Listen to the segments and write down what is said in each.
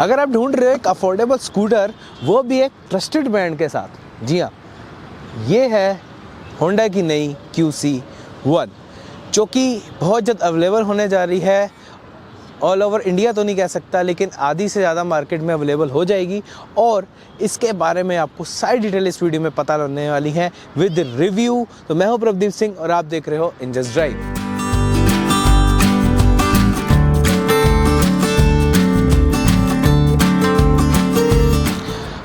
अगर आप ढूंढ रहे हो एक अफोर्डेबल स्कूटर, वो भी एक ट्रस्टेड ब्रांड के साथ, जी हाँ, ये है होंडा की नई QC1, जो कि बहुत जल्द अवेलेबल होने जा रही है। ऑल ओवर इंडिया तो नहीं कह सकता, लेकिन आधी से ज़्यादा मार्केट में अवेलेबल हो जाएगी और इसके बारे में आपको सारी डिटेल इस वीडियो में पता लगने वाली है विद रिव्यू। तो मैं हूं प्रदीप सिंह और आप देख रहे हो इन जस्ट ड्राइव।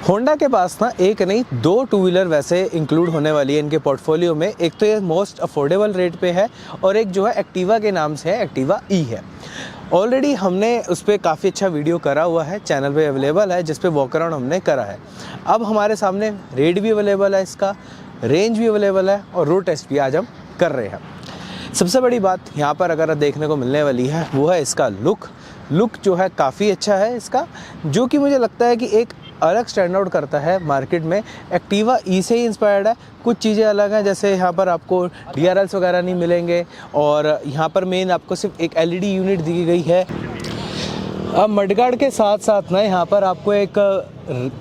होंडा के पास ना एक नहीं 2 टू व्हीलर वैसे इंक्लूड होने वाली है इनके पोर्टफोलियो में। एक तो ये मोस्ट अफोर्डेबल रेट पे है और एक जो है एक्टिवा के नाम से है, एक्टिवा ई है। ऑलरेडी हमने उस पर काफ़ी अच्छा वीडियो करा हुआ है, चैनल पे अवेलेबल है, जिस पे वॉक अराउंड हमने करा है। अब हमारे सामने रेट भी अवेलेबल है, इसका रेंज भी अवेलेबल है और रोड टेस्ट भी आज हम कर रहे हैं। सबसे बड़ी बात यहाँ पर अगर देखने को मिलने वाली है वो है इसका लुक जो है काफ़ी अच्छा है इसका, जो कि मुझे लगता है कि एक अलग स्टैंड आउट करता है मार्केट में। एक्टिवा ई से ही इंस्पायर्ड है, कुछ चीज़ें अलग हैं, जैसे यहाँ पर आपको DRLs वगैरह नहीं मिलेंगे और यहाँ पर मेन आपको सिर्फ एक LED यूनिट दी गई है। अब मडगार्ड के साथ साथ ना यहाँ पर आपको एक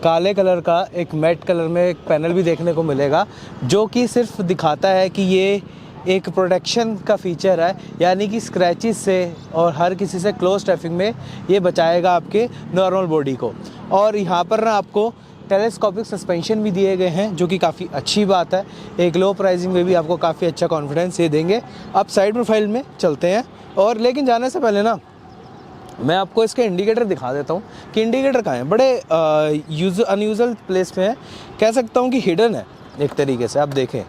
काले कलर का एक मैट कलर में एक पैनल भी देखने को मिलेगा, जो कि सिर्फ दिखाता है कि ये एक प्रोटेक्शन का फीचर है, यानी कि स्क्रैचेस से और हर किसी से क्लोज ट्रैफिक में ये बचाएगा आपके नॉर्मल बॉडी को। और यहाँ पर ना आपको टेलीस्कोपिक सस्पेंशन भी दिए गए हैं, जो कि काफ़ी अच्छी बात है। एक लो प्राइसिंग में भी आपको काफ़ी अच्छा कॉन्फिडेंस ये देंगे। अब साइड प्रोफाइल में चलते हैं और लेकिन जाने से पहले ना मैं आपको इसके इंडिकेटर दिखा देता हूँ कि इंडिकेटर कहाँ हैं। बड़े अनयूजुअल प्लेस पे है, कह सकता हूँ कि हिडन है एक तरीके से। आप देखें,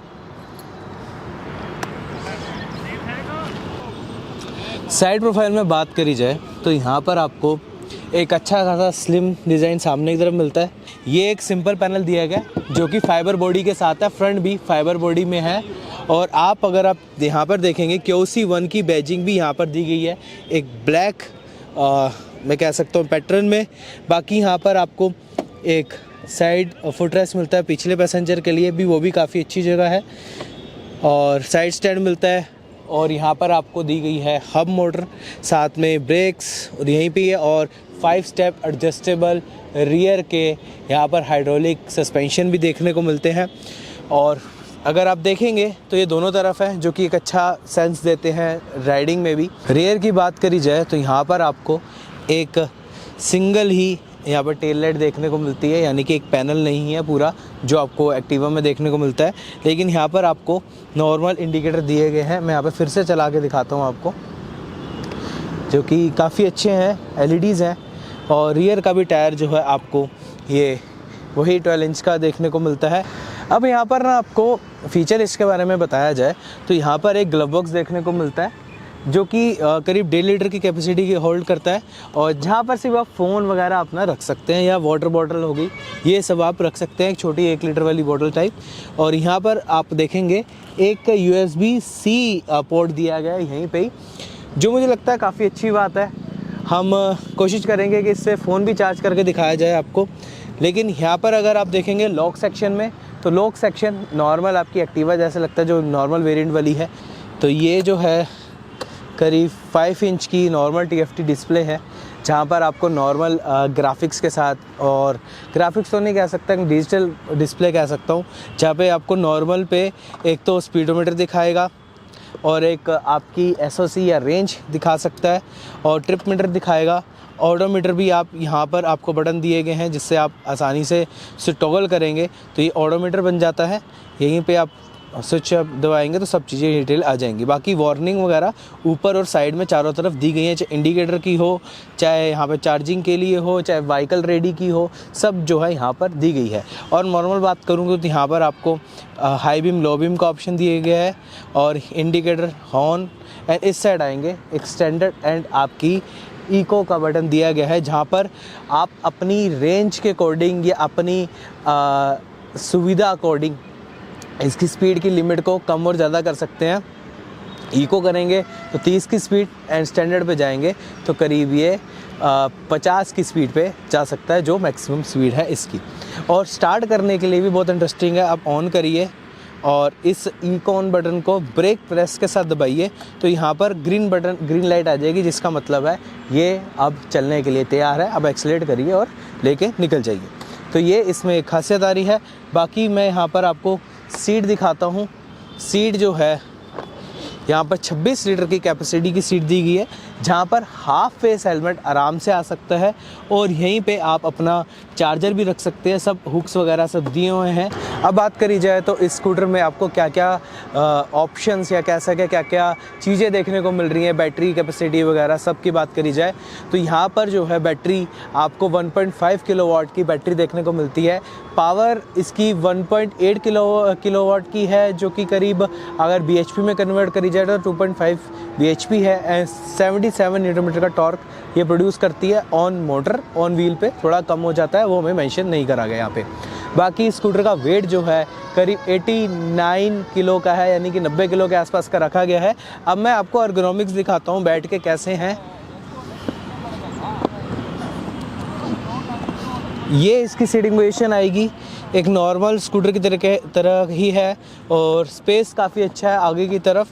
साइड प्रोफाइल में बात करी जाए तो यहाँ पर आपको एक अच्छा खासा स्लिम डिज़ाइन सामने की तरफ मिलता है। ये एक सिंपल पैनल दिया गया जो कि फाइबर बॉडी के साथ है, फ्रंट भी फाइबर बॉडी में है। और अगर आप यहाँ पर देखेंगे QC1 की बैजिंग भी यहाँ पर दी गई है, एक ब्लैक मैं कह सकता हूँ पैटर्न में। बाकी यहाँ पर आपको एक साइड फुटरेस्ट मिलता है पिछले पैसेंजर के लिए भी, वो भी काफ़ी अच्छी जगह है। और साइड स्टैंड मिलता है और यहाँ पर आपको दी गई है हब मोटर, साथ में ब्रेक्स और यहीं पे है, और 5 स्टेप एडजस्टेबल रियर के यहाँ पर हाइड्रोलिक सस्पेंशन भी देखने को मिलते हैं। और अगर आप देखेंगे तो ये दोनों तरफ है, जो कि एक अच्छा सेंस देते हैं राइडिंग में भी। रियर की बात करी जाए तो यहाँ पर आपको एक सिंगल ही यहाँ पर टेल लाइट देखने को मिलती है, यानी कि एक पैनल नहीं है पूरा जो आपको एक्टिवा में देखने को मिलता है। लेकिन यहाँ पर आपको नॉर्मल इंडिकेटर दिए गए हैं। मैं यहाँ पर फिर से चला के दिखाता हूँ आपको, जो कि काफ़ी अच्छे हैं, LEDs हैं। और रियर का भी टायर जो है आपको ये वही 12 इंच का देखने को मिलता है। अब यहाँ पर ना आपको फीचर इसके बारे में बताया जाए तो यहाँ पर एक ग्लव बॉक्स देखने को मिलता है, जो कि करीब 1.5 लीटर की कैपेसिटी की होल्ड करता है। और जहाँ पर सिर्फ आप फ़ोन वगैरह अपना रख सकते हैं, या वाटर बॉटल होगी, ये सब आप रख सकते हैं, एक छोटी 1 लीटर वाली बॉटल टाइप। और यहाँ पर आप देखेंगे एक USB-C पोर्ट दिया गया है यहीं पे ही, जो मुझे लगता है काफ़ी अच्छी बात है। हम कोशिश करेंगे कि इससे फ़ोन भी चार्ज करके दिखाया जाए आपको। लेकिन यहाँ पर अगर आप देखेंगे लॉक सेक्शन में, तो लॉक सेक्शन नॉर्मल आपकी एक्टिवा जैसे लगता है, जो नॉर्मल वेरिएंट वाली है। तो ये जो है करीब 5 इंच की नॉर्मल TFT डिस्प्ले है, जहाँ पर आपको नॉर्मल ग्राफिक्स के साथ, और ग्राफिक्स तो नहीं कह सकता, डिजिटल डिस्प्ले कह सकता हूँ, जहाँ पे आपको नॉर्मल पे एक तो स्पीडोमीटर दिखाएगा और एक आपकी SOC या रेंज दिखा सकता है, और ट्रिप मीटर दिखाएगा। ऑडोमीटर भी आप यहाँ पर आपको बटन दिए गए हैं, जिससे आप आसानी से उसे टॉगल करेंगे तो ये ऑडोमीटर बन जाता है। यहीं पे आप स्विच दबाएंगे तो सब चीज़ें डिटेल आ जाएंगी। बाकी वार्निंग वगैरह ऊपर और साइड में चारों तरफ दी गई हैं, चाहे इंडिकेटर की हो, चाहे यहाँ पे चार्जिंग के लिए हो, चाहे व्हीकल रेडी की हो, सब जो है यहाँ पर दी गई है। और नॉर्मल बात करूँगा तो यहाँ पर आपको हाई बीम लो बीम का ऑप्शन दिए गया है, और इंडिकेटर हॉर्न एंड इस साइड आएंगे एक स्टैंडर्ड एंड आपकी इको का बटन दिया गया है, जहाँ पर आप अपनी रेंज के अकॉर्डिंग या अपनी सुविधा अकॉर्डिंग इसकी स्पीड की लिमिट को कम और ज़्यादा कर सकते हैं। इको करेंगे तो 30 की स्पीड एंड स्टैंडर्ड पे जाएंगे तो करीब ये 50 की स्पीड पे जा सकता है, जो मैक्सिमम स्पीड है इसकी। और स्टार्ट करने के लिए भी बहुत इंटरेस्टिंग है। आप ऑन करिए और इस इकॉन बटन को ब्रेक प्रेस के साथ दबाइए तो यहाँ पर ग्रीन लाइट आ जाएगी, जिसका मतलब है ये अब चलने के लिए तैयार है। अब एक्सीलरेट करिए और लेके निकल जाइए। तो ये इसमें एक खासियत आ रही है। बाकी मैं यहाँ पर आपको सीट दिखाता हूँ। सीट जो है यहाँ पर 26 लीटर की कैपेसिटी की सीट दी गई है, जहाँ पर हाफ फेस हेलमेट आराम से आ सकता है और यहीं पे आप अपना चार्जर भी रख सकते हैं। सब हुक्स वगैरह सब दिए हुए हैं। अब बात करी जाए तो इस स्कूटर में आपको क्या क्या ऑप्शंस या कह सके क्या क्या चीज़ें देखने को मिल रही हैं, बैटरी कैपेसिटी वगैरह सब की बात करी जाए तो यहाँ पर जो है बैटरी आपको 1.5 किलोवाट की बैटरी देखने को मिलती है। पावर इसकी 1.8 किलोवाट की है, जो कि करीब अगर BHP में कन्वर्ट करी जाए तो 2.5 BHP है एंड 77 न्यूटन मीटर का टॉर्क ये प्रोड्यूस करती है। ऑन मोटर ऑन व्हील पे थोड़ा कम हो जाता है, वो हमें मेंशन नहीं करा गया यहाँ पे। बाकी स्कूटर का वेट जो है करीब 89 किलो का है, यानी कि 90 किलो के आसपास का रखा गया है। अब मैं आपको एर्गोनॉमिक्स दिखाता हूँ बैठ के कैसे हैं। ये इसकी सीटिंग पोजीशन आएगी, एक नॉर्मल स्कूटर की तरह ही है और स्पेस काफ़ी अच्छा है आगे की तरफ,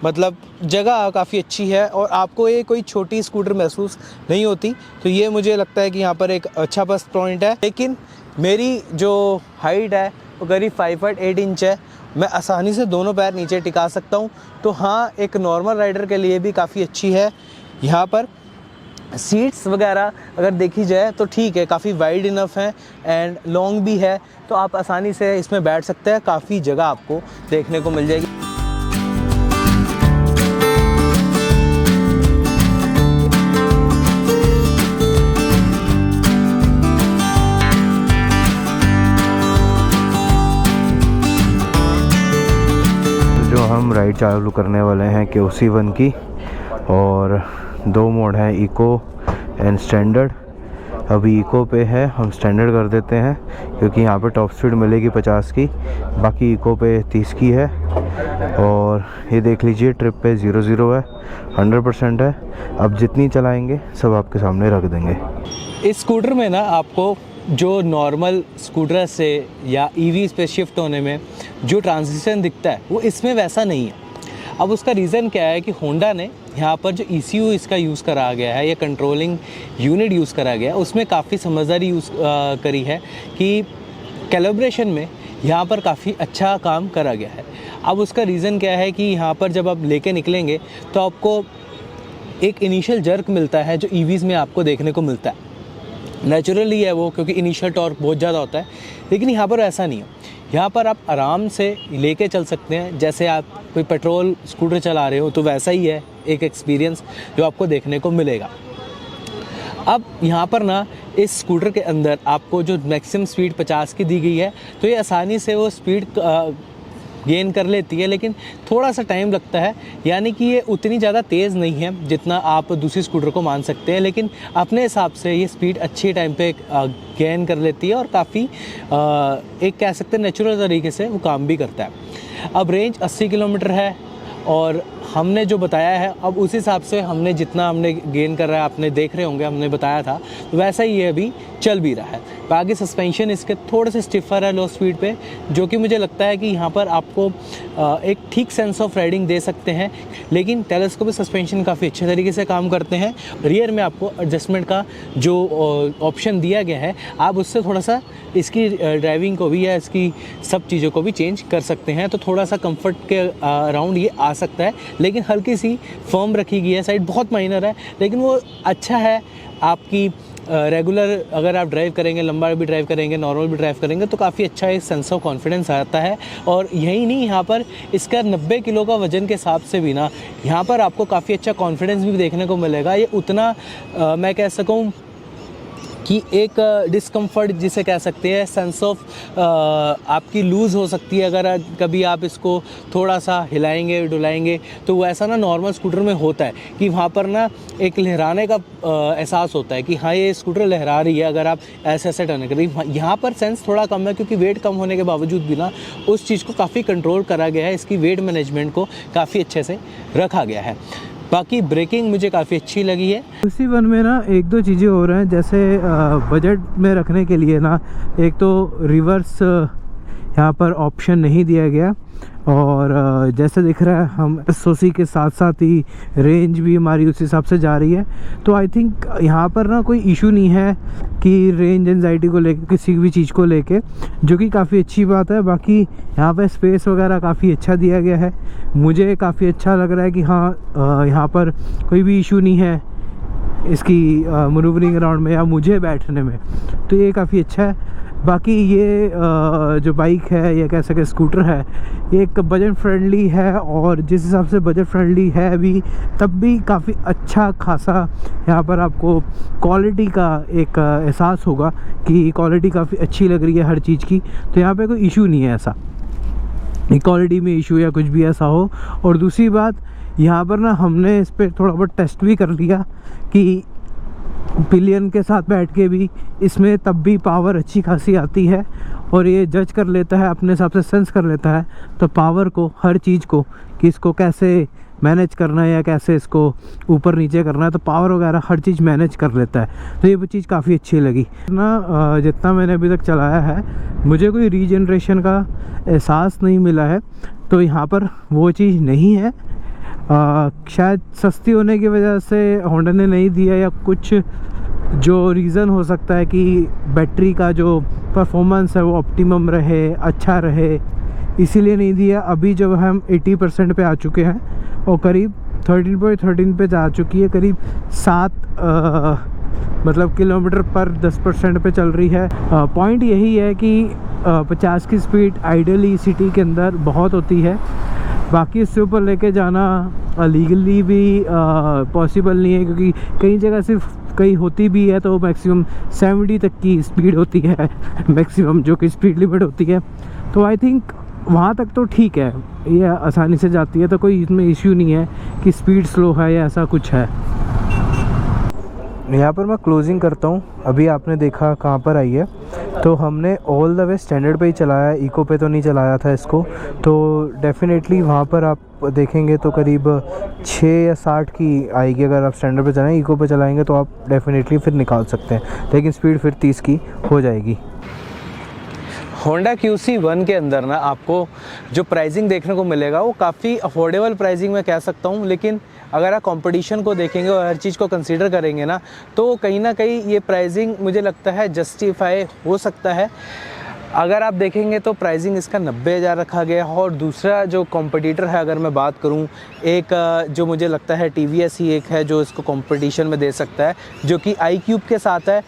मतलब जगह काफ़ी अच्छी है और आपको ये कोई छोटी स्कूटर महसूस नहीं होती। तो ये मुझे लगता है कि यहाँ पर एक अच्छा प्लस पॉइंट है। लेकिन मेरी जो हाइट है वो करीब 5 फीट 8 इंच है, मैं आसानी से दोनों पैर नीचे टिका सकता हूँ। तो हाँ, एक नॉर्मल राइडर के लिए भी काफ़ी अच्छी है। यहाँ पर सीट्स वगैरह अगर देखी जाए तो ठीक है, काफ़ी वाइड इनफ है एंड लॉन्ग भी है, तो आप आसानी से इसमें बैठ सकते हैं। काफ़ी जगह आपको देखने को मिल जाएगी। जो हम राइड चालू करने वाले हैं QC1 की, और 2 मोड हैं, इको एंड स्टैंडर्ड। अभी इको पे है, हम स्टैंडर्ड कर देते हैं क्योंकि यहाँ पे टॉप स्पीड मिलेगी 50 की, बाकी इको पे 30 की है। और ये देख लीजिए ट्रिप पे 0-0 है, 100% है। अब जितनी चलाएंगे सब आपके सामने रख देंगे। इस स्कूटर में ना आपको जो नॉर्मल स्कूटर से या EV पे शिफ्ट होने में जो ट्रांजिशन दिखता है वो इसमें वैसा नहीं है। अब उसका रीज़न क्या है कि होंडा ने यहाँ पर जो ECU इसका यूज़ करा गया है या कंट्रोलिंग यूनिट यूज़ करा गया है, उसमें काफ़ी समझदारी यूज़ करी है कि कैलिब्रेशन में यहाँ पर काफ़ी अच्छा काम करा गया है। अब उसका रीज़न क्या है कि यहाँ पर जब आप लेके निकलेंगे तो आपको एक इनिशियल जर्क मिलता है जो EVs में आपको देखने को मिलता है। नेचुरली है वो, क्योंकि इनिशियल टॉर्क बहुत ज़्यादा होता है, लेकिन यहाँ पर ऐसा नहीं है। यहाँ पर आप आराम से लेके चल सकते हैं, जैसे आप कोई पेट्रोल स्कूटर चला रहे हो तो वैसा ही है एक एक्सपीरियंस जो आपको देखने को मिलेगा। अब यहाँ पर ना इस स्कूटर के अंदर आपको जो मैक्सिमम स्पीड 50 की दी गई है, तो ये आसानी से वो स्पीड गेन कर लेती है, लेकिन थोड़ा सा टाइम लगता है। यानी कि ये उतनी ज़्यादा तेज़ नहीं है जितना आप दूसरी स्कूटर को मान सकते हैं, लेकिन अपने हिसाब से ये स्पीड अच्छी टाइम पे गेन कर लेती है और काफ़ी एक कह सकते हैं नेचुरल तरीके से वो काम भी करता है। अब रेंज 80 किलोमीटर है और हमने जो बताया है, अब उस हिसाब से हमने जितना हमने गेन कर रहा है, आपने देख रहे होंगे हमने बताया था, तो वैसा ही ये अभी चल भी रहा है। बाकी सस्पेंशन इसके थोड़े से स्टिफर है लो स्पीड पे, जो कि मुझे लगता है कि यहाँ पर आपको एक ठीक सेंस ऑफ राइडिंग दे सकते हैं। लेकिन टेलीस्कोपिक सस्पेंशन काफ़ी अच्छे तरीके से काम करते हैं। रियर में आपको एडजस्टमेंट का जो ऑप्शन दिया गया है, आप उससे थोड़ा सा इसकी ड्राइविंग को भी या इसकी सब चीज़ों को भी चेंज कर सकते हैं, तो थोड़ा सा कंफर्ट के अराउंड ये आ सकता है। लेकिन हल्की सी फर्म रखी गई है, साइड बहुत माइनर है, लेकिन वो अच्छा है। आपकी रेगुलर अगर आप ड्राइव करेंगे, लंबा भी ड्राइव करेंगे, नॉर्मल भी ड्राइव करेंगे, तो काफ़ी अच्छा एक सेंस ऑफ कॉन्फिडेंस आता है। और यही नहीं, यहाँ पर इसका 90 किलो का वज़न के हिसाब से भी ना यहाँ पर आपको काफ़ी अच्छा कॉन्फिडेंस भी देखने को मिलेगा। ये उतना मैं कह सकूँ कि एक डिस्कम्फर्ट जिसे कह सकते हैं, सेंस ऑफ आपकी लूज़ हो सकती है अगर कभी आप इसको थोड़ा सा हिलाएंगे डुलाएंगे, तो वैसा ना नॉर्मल स्कूटर में होता है कि वहाँ पर ना एक लहराने का एहसास होता है कि हाँ ये स्कूटर लहरा रही है अगर आप ऐसे ऐसे टर्न करें। यहाँ पर सेंस थोड़ा कम है, क्योंकि वेट कम होने के बावजूद भी ना उस चीज़ को काफ़ी कंट्रोल करा गया है, इसकी वेट मैनेजमेंट को काफ़ी अच्छे से रखा गया है। बाकी ब्रेकिंग मुझे काफ़ी अच्छी लगी है। QC1 में ना 1-2 चीज़ें हो रही हैं, जैसे बजट में रखने के लिए ना, एक तो रिवर्स यहाँ पर ऑप्शन नहीं दिया गया। और जैसे दिख रहा है हम SOC के साथ साथ ही रेंज भी हमारी उस हिसाब से जा रही है। तो आई थिंक यहाँ पर ना कोई इशू नहीं है कि रेंज एंजाइटी को लेके, किसी भी चीज़ को लेके, जो कि काफ़ी अच्छी बात है। बाकी यहाँ पे स्पेस वगैरह काफ़ी अच्छा दिया गया है, मुझे काफ़ी अच्छा लग रहा है कि हाँ यहाँ पर कोई भी इशू नहीं है इसकी मनूवरिंग अराउंड में या मुझे बैठने में, तो ये काफ़ी अच्छा है। बाकी ये जो बाइक है या कह सके स्कूटर है, ये एक बजट फ्रेंडली है, और जिस हिसाब से बजट फ्रेंडली है अभी, तब भी काफ़ी अच्छा खासा यहाँ पर आपको क्वालिटी का एक एहसास होगा कि क्वालिटी काफ़ी अच्छी लग रही है हर चीज़ की। तो यहाँ पे कोई इशू नहीं है ऐसा क्वालिटी में इशू या कुछ भी ऐसा हो। और दूसरी बात, यहाँ पर ना हमने इस पर थोड़ा बहुत टेस्ट भी कर लिया कि पिलियन के साथ बैठ के भी इसमें तब भी पावर अच्छी खासी आती है, और ये जज कर लेता है अपने हिसाब से, सेंस कर लेता है तो पावर को, हर चीज़ को, कि इसको कैसे मैनेज करना है या कैसे इसको ऊपर नीचे करना है, तो पावर वगैरह हर चीज़ मैनेज कर लेता है। तो ये चीज़ काफ़ी अच्छी लगी ना। जितना मैंने अभी तक चलाया है मुझे कोई रीजनरेशन का एहसास नहीं मिला है, तो यहाँ पर वो चीज़ नहीं है। शायद सस्ती होने की वजह से होंडा ने नहीं दिया, या कुछ जो रीज़न हो सकता है कि बैटरी का जो परफॉर्मेंस है वो ऑप्टिमम रहे, अच्छा रहे, इसीलिए नहीं दिया। अभी जब हम 80% पे आ चुके हैं और करीब 13.13 पे जा चुकी है, करीब 7 मतलब किलोमीटर पर 10% पे चल रही है। पॉइंट यही है कि 50 की स्पीड आइडियली सिटी के अंदर बहुत होती है, बाकी इससे ऊपर लेके जाना लीगली भी पॉसिबल नहीं है, क्योंकि कई जगह सिर्फ कहीं होती भी है तो मैक्सिमम 70 तक की स्पीड होती है मैक्सिमम, जो कि स्पीड लिमिट होती है। तो आई थिंक वहाँ तक तो ठीक है, ये आसानी से जाती है, तो कोई इसमें इश्यू नहीं है कि स्पीड स्लो है या ऐसा कुछ है। यहाँ पर मैं क्लोजिंग करता हूँ। अभी आपने देखा कहाँ पर आई है, तो हमने ऑल द वे स्टैंडर्ड पे ही चलाया है, इको पे तो नहीं चलाया था इसको। तो डेफिनेटली वहाँ पर आप देखेंगे तो करीब 6 या 60 की आएगी अगर आप स्टैंडर्ड पे चलाएं। इको पे चलाएंगे तो आप डेफिनेटली फिर निकाल सकते हैं, लेकिन स्पीड फिर 30 की हो जाएगी। होंडा QC1 के अंदर ना आपको जो प्राइसिंग देखने को मिलेगा वो काफ़ी अफोर्डेबल प्राइसिंग में कह सकता हूँ, लेकिन अगर आप कंपटीशन को देखेंगे और हर चीज़ को कंसीडर करेंगे ना, तो कहीं ना कहीं ये प्राइसिंग मुझे लगता है जस्टिफाई हो सकता है। अगर आप देखेंगे तो प्राइसिंग इसका 90,000 रखा गया है। और दूसरा जो कॉम्पिटिटर है, अगर मैं बात करूं, एक जो मुझे लगता है TVS ही एक है जो इसको कंपटीशन में दे सकता है, जो कि iQube के साथ है।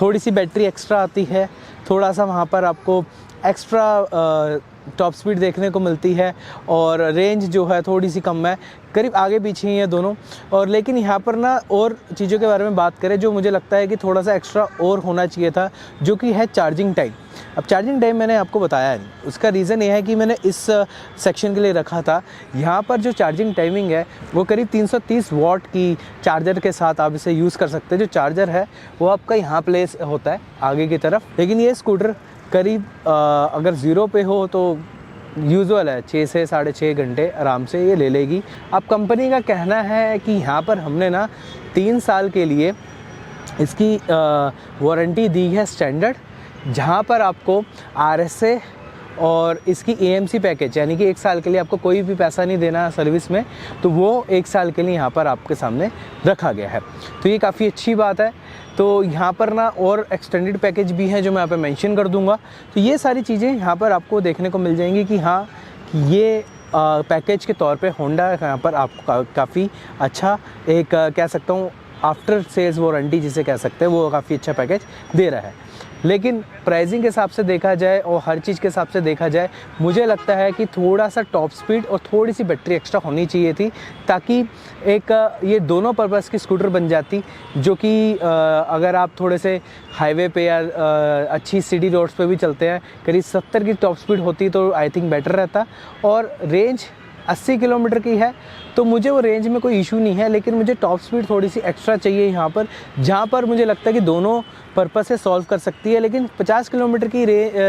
थोड़ी सी बैटरी एक्स्ट्रा आती है, थोड़ा सा वहाँ पर आपको एक्स्ट्रा टॉप स्पीड देखने को मिलती है, और रेंज जो है थोड़ी सी कम है, करीब आगे पीछे ही है दोनों। और लेकिन यहाँ पर ना और चीज़ों के बारे में बात करें जो मुझे लगता है कि थोड़ा सा एक्स्ट्रा और होना चाहिए था, जो कि है चार्जिंग टाइम। अब चार्जिंग टाइम मैंने आपको बताया नहीं, उसका रीज़न ये है कि मैंने इस सेक्शन के लिए रखा था। यहाँ पर जो चार्जिंग टाइमिंग है वो करीब 330 वाट की चार्जर के साथ आप इसे यूज़ कर सकते हैं। जो चार्जर है वो आपका यहाँ प्लेस होता है आगे की तरफ, लेकिन ये स्कूटर करीब अगर 0 पे हो तो यूजुअल है 6 से 6.5 घंटे आराम से ये ले लेगी। अब कंपनी का कहना है कि यहाँ पर हमने ना 3 साल के लिए इसकी वारंटी दी है स्टैंडर्ड, जहाँ पर आपको RSA और इसकी AMC पैकेज, यानी कि 1 साल के लिए आपको कोई भी पैसा नहीं देना सर्विस में, तो वो 1 साल के लिए यहाँ पर आपके सामने रखा गया है। तो ये काफ़ी अच्छी बात है। तो यहाँ पर ना और एक्सटेंडेड पैकेज भी हैं जो मैं यहाँ पे मेंशन कर दूँगा। तो ये सारी चीज़ें यहाँ पर आपको देखने को मिल जाएंगी कि हाँ ये पैकेज के तौर पे होंडा यहाँ पर आपको काफ़ी अच्छा एक कह सकता हूँ आफ्टर सेल्स वारंटी जिसे कह सकते हैं, वो काफ़ी अच्छा पैकेज दे रहा है। लेकिन प्राइसिंग के हिसाब से देखा जाए और हर चीज़ के हिसाब से देखा जाए, मुझे लगता है कि थोड़ा सा टॉप स्पीड और थोड़ी सी बैटरी एक्स्ट्रा होनी चाहिए थी, ताकि एक ये दोनों पर्पज़ की स्कूटर बन जाती, जो कि अगर आप थोड़े से हाईवे पे या अच्छी सिटी रोड्स पे भी चलते हैं, करीब 70 की टॉप स्पीड होती तो आई थिंक बेटर रहता। और रेंज 80 किलोमीटर की है, तो मुझे वो रेंज में कोई इशू नहीं है, लेकिन मुझे टॉप स्पीड थोड़ी सी एक्स्ट्रा चाहिए यहाँ पर, जहाँ पर मुझे लगता है कि दोनों पर्पस से सॉल्व कर सकती है, लेकिन 50 किलोमीटर की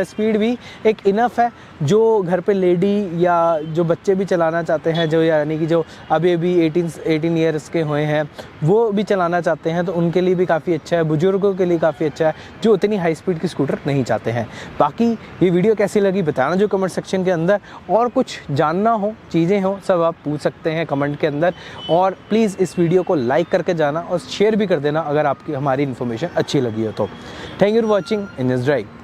स्पीड भी एक इनफ है जो घर पे लेडी या जो बच्चे भी चलाना चाहते हैं, जो यानी कि जो अभी अभी 18 ईयर्स के हुए हैं वो भी चलाना चाहते हैं, तो उनके लिए भी काफ़ी अच्छा है, बुजुर्गों के लिए काफ़ी अच्छा है जो उतनी हाई स्पीड की स्कूटर नहीं चाहते हैं। बाकी ये वीडियो कैसी लगी बताना जो कमेंट सेक्शन के अंदर, और कुछ जानना हो, चीज़ें हो, सब आप पूछ सकते हैं कमेंट के अंदर। और प्लीज़ इस वीडियो को लाइक करके जाना और शेयर भी कर देना अगर आपकी हमारी इन्फॉर्मेशन अच्छी लगी हो तो। Thank you for watching in this drive.